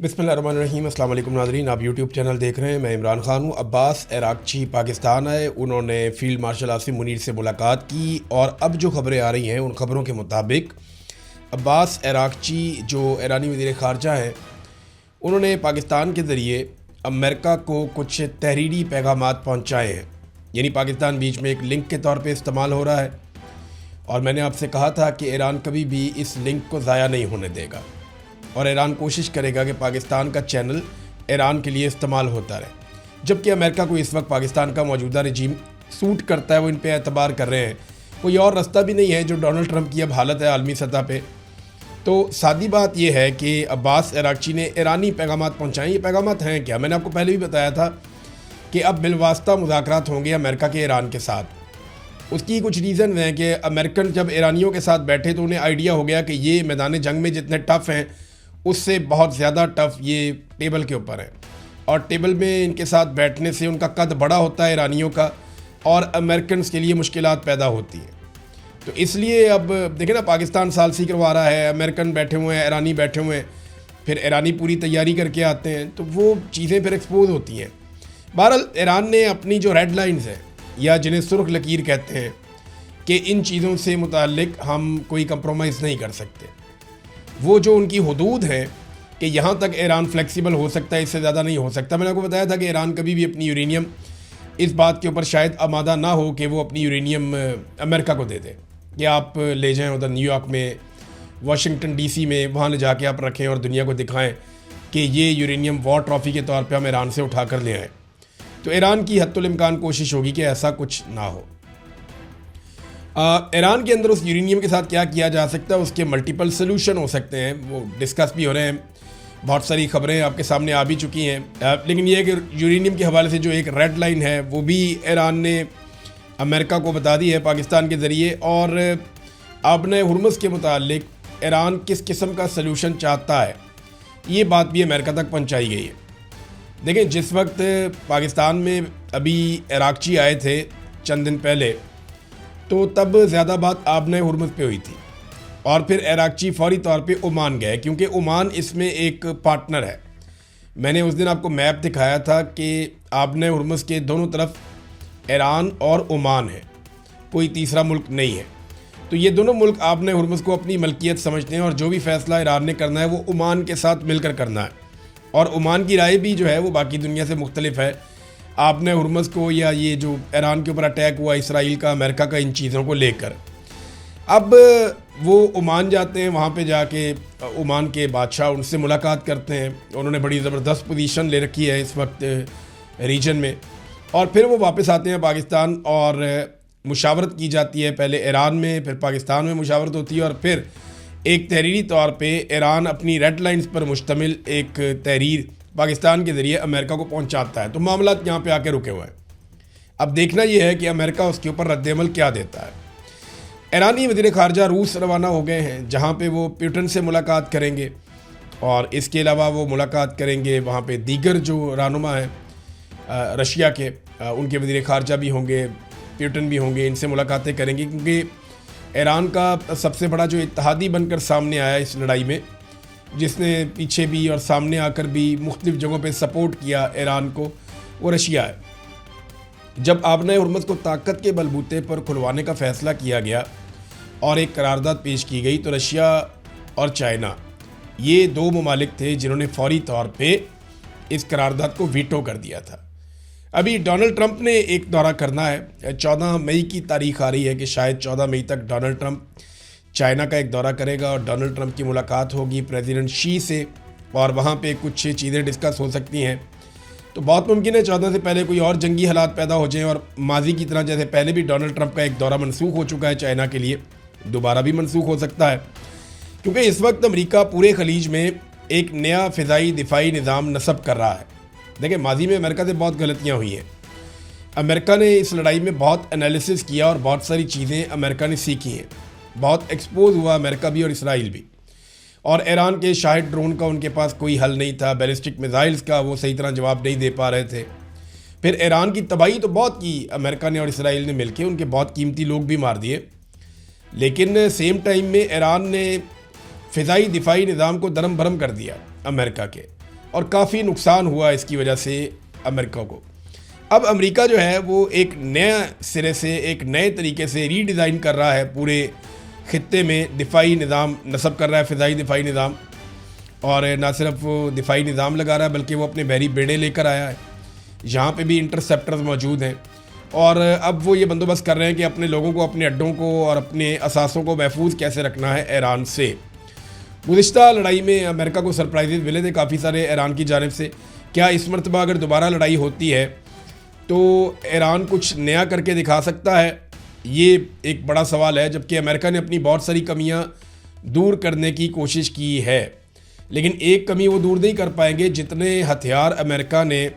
बिस्मिल्लाहिर्रहमानिर्रहीम। अस्सलाम वालेकुम नाज़रीन, आप यूट्यूब चैनल देख रहे हैं। मैं इमरान ख़ान हूँ। अब्बास अरागची पाकिस्तान आए, उन्होंने फ़ील्ड मार्शल आसिम मुनीर से मुलाकात की और अब जो खबरें आ रही हैं उन खबरों के मुताबिक अब्बास अरागची जो ईरानी वज़ीर ख़ारजा हैं, उन्होंने पाकिस्तान के ज़रिए अमेरिका को कुछ तहरीरी पैगामात पहुँचाए हैं। यानी पाकिस्तान बीच में एक लिंक के तौर पर इस्तेमाल हो रहा है और मैंने आपसे कहा था कि ईरान कभी भी इस लिंक को ज़ाया नहीं होने देगा और ईरान कोशिश करेगा कि पाकिस्तान का चैनल ईरान के लिए इस्तेमाल होता रहे। जबकि अमेरिका को इस वक्त पाकिस्तान का मौजूदा रजीम सूट करता है, वो इन पे एतबार कर रहे हैं। कोई और रास्ता भी नहीं है जो डोनाल्ड ट्रंप की अब हालत है आलमी सतह पे। तो सादी बात यह है कि अब्बास अरागची ने ईरानी पैगामात पहुँचाएँ। ये पैगामात हैं क्या? मैंने आपको पहले भी बताया था कि अब बिलवास्ता मुज़ाकरात होंगे अमेरिका के ईरान के साथ। उसकी कुछ रीज़न हैं कि अमेरिकन जब ईरानियों के साथ बैठे तो उन्हें आइडिया हो गया कि ये मैदान जंग में जितने टफ़ हैं उससे बहुत ज़्यादा टफ़ ये टेबल के ऊपर है और टेबल में इनके साथ बैठने से उनका कद बड़ा होता है ईरानियों का और अमेरिकन के लिए मुश्किलात पैदा होती हैं। तो इसलिए अब देखें ना, पाकिस्तान सालसी करवा रहा है, अमेरिकन बैठे हुए हैं, ईरानी बैठे हुए हैं, फिर ईरानी पूरी तैयारी करके आते हैं तो वो चीज़ें फिर एक्सपोज होती हैं। बहरहाल ईरान ने अपनी जो रेड लाइन्स हैं या जिन्हें सुर्ख लकीर कहते हैं कि इन चीज़ों से मुताल्लिक हम कोई कंप्रोमाइज़ नहीं कर सकते, वो जो उनकी हदूद हैं कि यहाँ तक ईरान फ्लेक्सिबल हो सकता है, इससे ज़्यादा नहीं हो सकता। मैंने आपको बताया था कि ईरान कभी भी अपनी यूरेनियम इस बात के ऊपर शायद आमादा ना हो कि वो अपनी यूरेनियम अमेरिका को दे दे कि आप ले जाएं उधर न्यूयॉर्क में, वाशिंगटन डीसी में, वहाँ ले जाके आप रखें और दुनिया को दिखाएं कि ये यूरेनियम वॉर ट्रॉफ़ी के तौर पर हम ईरान से उठा कर ले आएँ। तो ईरान की हत्तुल इम्कान कोशिश होगी कि ऐसा कुछ ना हो। ईरान के अंदर उस यूरेनियम के साथ क्या किया जा सकता है, उसके मल्टीपल सलूशन हो सकते हैं, वो डिस्कस भी हो रहे हैं। बहुत सारी खबरें आपके सामने आ भी चुकी हैं। लेकिन ये है कि यूरेनियम के हवाले से जो एक रेड लाइन है वो भी ईरान ने अमेरिका को बता दी है पाकिस्तान के ज़रिए। और आबने हुर्मुज़ के मुतालिक ईरान किस किस्म का सलूशन चाहता है, ये बात भी अमेरिका तक पहुँचाई गई है। देखें, जिस वक्त पाकिस्तान में अभी अरागची आए थे चंद दिन पहले, तो तब ज़्यादा बात आबने हुर्मुज़ पे हुई थी और फिर अरागची फौरी तौर पे ओमान गए क्योंकि ओमान इसमें एक पार्टनर है। मैंने उस दिन आपको मैप दिखाया था कि आबने हुर्मुज़ के दोनों तरफ ईरान और ओमान है, कोई तीसरा मुल्क नहीं है। तो ये दोनों मुल्क आबने हुर्मुज़ को अपनी मलकियत समझते हैं और जो भी फ़ैसला ईरान ने करना है वो ओमान के साथ मिलकर करना है। और ओमान की राय भी जो है वो बाकी दुनिया से मुख्तलिफ है आबने हुर्मुज़ को या ये जो ईरान के ऊपर अटैक हुआ इसराइल का, अमेरिका का, इन चीज़ों को लेकर। अब वो ओमान जाते हैं, वहाँ पे जाके ओमान के बादशाह उनसे मुलाकात करते हैं। उन्होंने बड़ी ज़बरदस्त पोजीशन ले रखी है इस वक्त रीजन में। और फिर वो वापस आते हैं पाकिस्तान और मुशावरत की जाती है, पहले ईरान में फिर पाकिस्तान में मुशावरत होती है और फिर एक तहरीरी तौर पर ईरान अपनी रेड लाइन्स पर मुश्तमिल एक तहरीर पाकिस्तान के ज़रिए अमेरिका को पहुंचाता है। तो मामला यहाँ पे आके रुके हुए हैं। अब देखना यह है कि अमेरिका उसके ऊपर रद्दअमल क्या देता है। ईरानी वज़ीर ख़ारजा रूस रवाना हो गए हैं, जहाँ पे वो पुतिन से मुलाकात करेंगे और इसके अलावा वो मुलाकात करेंगे वहाँ पे दीगर जो रहनुमा हैं रशिया के, उनके वज़ीर ख़ारजा भी होंगे, पुतिन भी होंगे, इनसे मुलाकातें करेंगे क्योंकि ईरान का सबसे बड़ा जो इत्तेहादी बनकर सामने आया इस लड़ाई में, जिसने पीछे भी और सामने आकर भी मुख्तलिफ़ जगहों पे सपोर्ट किया ईरान को, वो रशिया है। जब आबने हुर्मुज़ को ताकत के बलबूते पर खुलवाने का फ़ैसला किया गया और एक करारदाद पेश की गई, तो रशिया और चाइना ये दो ममालिक थे जिन्होंने फौरी तौर पे इस करारदाद को वीटो कर दिया था। अभी डोनाल्ड ट्रंप ने एक दौरा करना है, 14 मई की तारीख आ रही है कि शायद 14 मई तक डोनाल्ड ट्रंप चाइना का एक दौरा करेगा और डोनाल्ड ट्रंप की मुलाकात होगी प्रेसिडेंट शी से और वहाँ पे कुछ चीज़ें डिस्कस हो सकती हैं। तो बहुत मुमकिन है 14 से पहले कोई और जंगी हालात पैदा हो जाएं और माजी की तरह जैसे पहले भी डोनाल्ड ट्रंप का एक दौरा मनसूख हो चुका है चाइना के लिए, दोबारा भी मनसूख हो सकता है क्योंकि इस वक्त अमेरिका पूरे खलीज में एक नया फ़िज़ाई दिफाई निज़ाम नस्ब कर रहा है। देखिए, माजी में अमेरिका से बहुत गलतियाँ हुई हैं। अमेरिका ने इस लड़ाई में बहुत एनालिसिस किया और बहुत सारी चीज़ें अमेरिका ने सीखी हैं। बहुत एक्सपोज हुआ अमेरिका भी और इसराइल भी। और ईरान के शाहिद ड्रोन का उनके पास कोई हल नहीं था, बैलिस्टिक मिसाइल्स का वो सही तरह जवाब नहीं दे पा रहे थे। फिर ईरान की तबाही तो बहुत की अमेरिका ने और इसराइल ने मिलकर, उनके बहुत कीमती लोग भी मार दिए। लेकिन सेम टाइम में ईरान ने फ़िज़ाई दिफाई निज़ाम को दरम भरम कर दिया अमेरिका के। और काफ़ी नुकसान हुआ इसकी वजह से अमेरिका को। अब अमेरिका जो है वो एक नया सिरे से, एक नए तरीके से रीडिज़ाइन कर रहा है, पूरे खित्ते में दिफाई निज़ाम नस्ब कर रहा है, फ़िज़ाई दिफाई निज़ाम। और ना सिर्फ वो दिफाई निज़ाम लगा रहा है बल्कि वो अपने बहरी बेड़े लेकर आया है, यहाँ पे भी इंटरसेप्टर्स मौजूद हैं। और अब वो ये बंदोबस्त कर रहे हैं कि अपने लोगों को, अपने अड्डों को और अपने असासों को महफूज कैसे रखना है ईरान से। गुज़िश्ता लड़ाई में अमेरिका को सरप्राइजेज मिले थे काफ़ी सारे ईरान की जानिब से। क्या इस मरतबा अगर दोबारा लड़ाई होती है तो ईरान कुछ नया करके दिखा सकता है? ये एक बड़ा सवाल है। जबकि अमेरिका ने अपनी बहुत सारी कमियां दूर करने की कोशिश की है, लेकिन एक कमी वो दूर नहीं कर पाएंगे जितने हथियार अमेरिका ने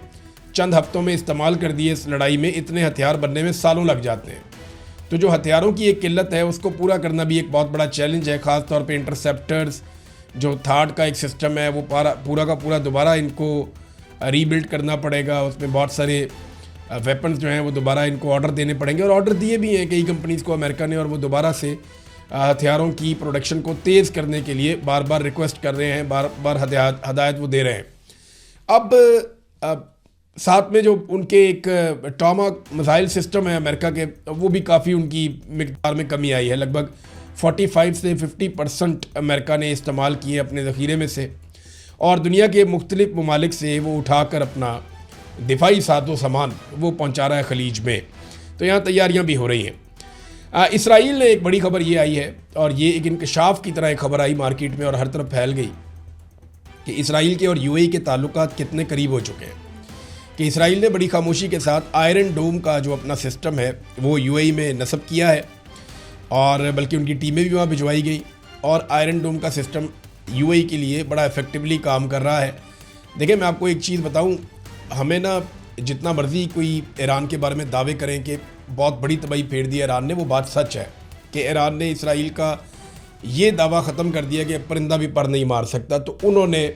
चंद हफ्तों में इस्तेमाल कर दिए इस लड़ाई में, इतने हथियार बनने में सालों लग जाते हैं। तो जो हथियारों की एक किल्लत है उसको पूरा करना भी एक बहुत बड़ा चैलेंज है। ख़ास तौर पे इंटरसेप्टर्स, जो थार्ड का एक सिस्टम है, वो पूरा का पूरा दोबारा इनको रीबिल्ड करना पड़ेगा। उसमें बहुत सारे वेपन्स जो हैं वो दोबारा इनको ऑर्डर देने पड़ेंगे, और ऑर्डर दिए भी हैं कई कंपनीज़ को अमेरिका ने, और वो दोबारा से हथियारों की प्रोडक्शन को तेज़ करने के लिए बार बार रिक्वेस्ट कर रहे हैं, बार बार हदायत वो दे रहे हैं। अब साथ में जो उनके एक टॉमाहॉक मिसाइल सिस्टम है अमेरिका के, वो भी काफ़ी उनकी मिकदार में कमी आई है। लगभग 45 से 50% अमेरिका ने इस्तेमाल किए अपने ज़ख़ीरे में से, और दुनिया के मुख्तलिफ ममालिक से वो उठाकर अपना दिफाई साजो सामान वो पहुँचा रहा है खलीज में। तो यहाँ तैयारियाँ भी हो रही हैं। इसराइल ने एक बड़ी खबर ये आई है, और ये एक इंकशाफ की तरह एक खबर आई मार्केट में और हर तरफ फैल गई, कि इसराइल के और यूएई के ताल्लुकात कितने करीब हो चुके हैं। कि इसराइल ने बड़ी खामोशी के साथ आयरन डोम का जो अपना सिस्टम है वो यूएई में नस्ब किया है, और बल्कि उनकी टीमें भी वहाँ भिजवाई गई, और आयरन डोम का सिस्टम यूएई के लिए बड़ा इफ़ेक्टिवली काम कर रहा है। देखिए, मैं आपको एक चीज़ बताऊँ, हमें ना जितना मर्ज़ी कोई ईरान के बारे में दावे करें कि बहुत बड़ी तबाही फेर दी ईरान ने, वो बात सच है कि ईरान ने इसराइल का ये दावा ख़त्म कर दिया कि परिंदा भी पर नहीं मार सकता। तो उन्होंने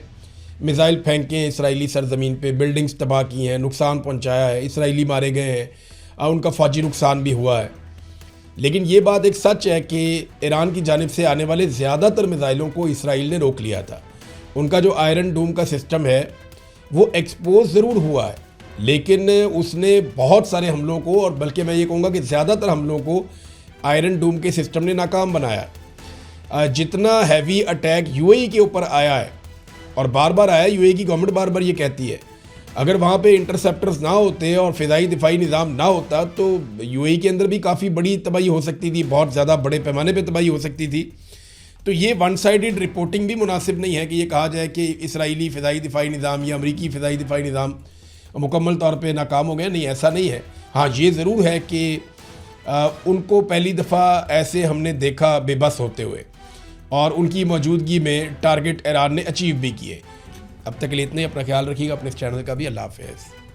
मिसाइल फेंके हैं इसराइली सरजमीन पे, बिल्डिंग्स तबाह की हैं, नुकसान पहुंचाया है, इसराइली मारे गए हैं, और उनका फ़ौजी नुकसान भी हुआ है। लेकिन ये बात एक सच है कि ईरान की जानिब से आने वाले ज़्यादातर मिसाइलों को इसराइल ने रोक लिया था। उनका जो आयरन डोम का सिस्टम है वो एक्सपोज ज़रूर हुआ है, लेकिन उसने बहुत सारे हमलों को, और बल्कि मैं ये कहूँगा कि ज़्यादातर हमलों को आयरन डोम के सिस्टम ने नाकाम बनाया। जितना हैवी अटैक यूएई के ऊपर आया है, और बार बार आया, यूएई की गवर्नमेंट बार बार ये कहती है, अगर वहाँ पे इंटरसेप्टर्स ना होते और फ़िज़ाई दिफाई निज़ाम ना होता तो यूएई के अंदर भी काफ़ी बड़ी तबाही हो सकती थी, बहुत ज़्यादा बड़े पैमाने पे तबाही हो सकती थी। तो ये वन साइडेड रिपोर्टिंग भी मुनासिब नहीं है कि ये कहा जाए कि इसराइली फ़िज़ाई दिफाई निज़ाम या अमरीकी फ़िज़ाई दिफाई निज़ाम मुकम्मल तौर पर नाकाम हो गया। नहीं, ऐसा नहीं है। हाँ, ये ज़रूर है कि उनको पहली दफ़ा ऐसे हमने देखा बेबस होते हुए, और उनकी मौजूदगी में टारगेट ईरान ने अचीव भी किए। अब तक के लिए इतने, अपना ख्याल रखिएगा, अपने इस चैनल का भी। अल्लाह हाफ़िज़।